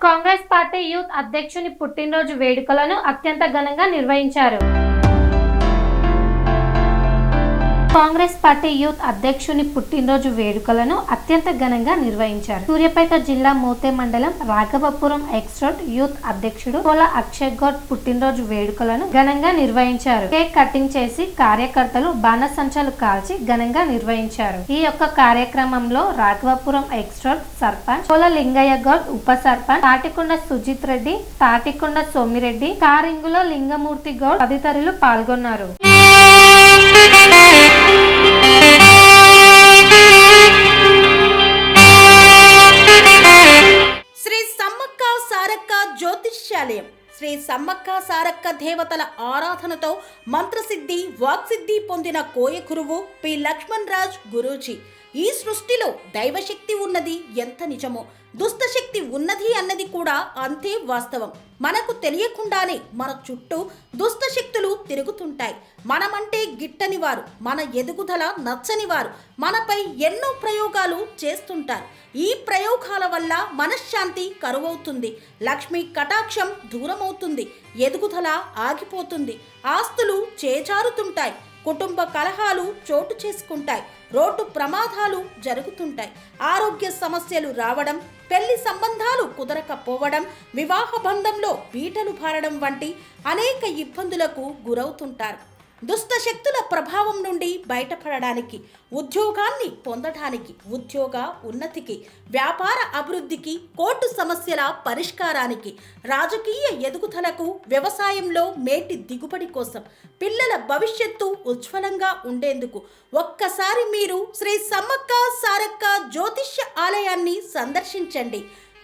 Congress party youth అధ్యక్షుని పుట్టినరోజు వేడుకలను అత్యంత ఘనంగా నిర్వహించారు. కాంగ్రెస్ పార్టీ యూత్ అధ్యక్షుని పుట్టినరోజు వేడుకలను అత్యంత ఘనంగా నిర్వహించారు. సూర్యాపేట జిల్లా మోతే మండలం రాఘవపురం ఎక్స్ రోడ్ యూత్ అధ్యక్షుడు కోల అక్షయ్ గౌడ్ పుట్టినరోజు వేడుకలను ఘనంగా నిర్వహించారు. కేక్ కటింగ్ చేసి కార్యకర్తలు బాణసంచాలు కాల్చి ఘనంగా నిర్వహించారు. ఈ యొక్క కార్యక్రమంలో రాఘవపురం ఎక్స్ రోడ్ సర్పంచ్ కోల లింగయ్య గౌడ్, ఉప సర్పంచ్ తాటికొండ సుజిత్ రెడ్డి, తాటికొండ సోమిరెడ్డి, కారింగుల లింగమూర్తి గౌడ్ తదితరులు పాల్గొన్నారు. శ్రీ సమ్మక్క సారక్క జ్యోతిష్యాలయం శ్రీ సమ్మక్క సారక్క దేవతల ఆరాధనతో మంత్రసిద్ధి, వాక్సిద్ధి పొందిన కోయ గురువు పి లక్ష్మణ్ రాజ్ గురూజీ. ఈ సృష్టిలో దైవశక్తి ఉన్నది ఎంత నిజమో, దుష్టశక్తి ఉన్నది అన్నది కూడా అంతే వాస్తవం. మనకు తెలియకుండానే మన చుట్టూ దుష్టశక్తులు తిరుగుతుంటాయి. మనమంటే గిట్టని వారు, మన ఎదుగుదల నచ్చని వారు మనపై ఎన్నో ప్రయోగాలు చేస్తుంటారు. ఈ ప్రయోగాల వల్ల మనశ్శాంతి కరువవుతుంది, లక్ష్మీ కటాక్షం దూరమవుతుంది, ఎదుగుదల ఆగిపోతుంది, ఆస్తులు చేజారుతుంటాయి, కుటుంబ కలహాలు చోటు చేసుకుంటాయి, రోడ్డు ప్రమాదాలు జరుగుతుంటాయి, ఆరోగ్య సమస్యలు రావడం, పెళ్లి సంబంధాలు కుదరకపోవడం, వివాహ బంధంలో పీటలు భారడం వంటి అనేక ఇబ్బందులకు గురవుతుంటారు. దుష్ట శక్తుల ప్రభావం నుండి బయటపడడానికి, ఉద్యోగాన్ని పొందడానికి, ఉద్యోగ ఉన్నతికి, వ్యాపార అభివృద్ధికి, కోర్టు సమస్యల పరిష్కారానికి, రాజకీయ ఎదుగుదలకు, వ్యవసాయంలో మేటి దిగుబడి కోసం, పిల్లల భవిష్యత్తు ఉజ్వలంగా ఉండేందుకు ఒక్కసారి మీరు శ్రీ సమ్మక్క సారక్క జ్యోతిష్య ఆలయాన్ని సందర్శించండి.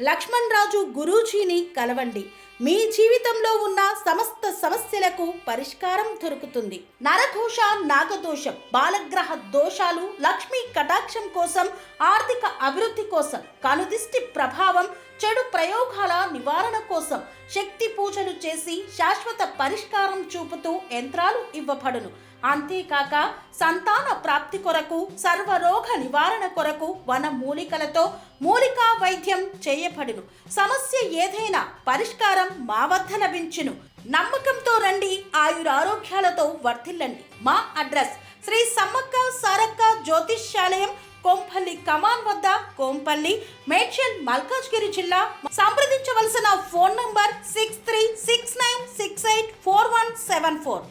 లక్ష్మణ్ రాజు గురూజీని కలవండి. మీ జీవితంలో ఉన్న సమస్త సమస్యలకు పరిష్కారం దొరుకుతుంది. నరదోష, నాగదోషం, బాలగ్రహ దోషాలు, లక్ష్మీ కటాక్షం కోసం, ఆర్థిక అభివృద్ధి కోసం, కనుదిష్టి ప్రభావం, చెడు ప్రయోగాల నివారణ కోసం శక్తి పూజలు చేసి శాశ్వత పరిష్కారం చూపుతూ యంత్రాలు ఇవ్వబడును. అంతేకాక సంతాన ప్రాప్తి కొరకు, సర్వరోగ నివారణ కొరకు వన మూలికలతో మూలికా వైద్యం చేయబడును. సమస్య ఏదైనా పరిష్కారం మా వద్ద లభించును. నమ్మకంతో రండి, ఆయురారోగ్యాలతో వర్ధిల్లండి. మా అడ్రస్ శ్రీ సమ్మక్క సారక్క జ్యోతిష్యాలయం, కోంపల్లి కమాన్ వద్ద, కోంపల్లి, మేడ్చల్, మల్కాజ్గిరి జిల్లా. సంప్రదించవలసిన ఫోన్ నంబర్ 6369684174.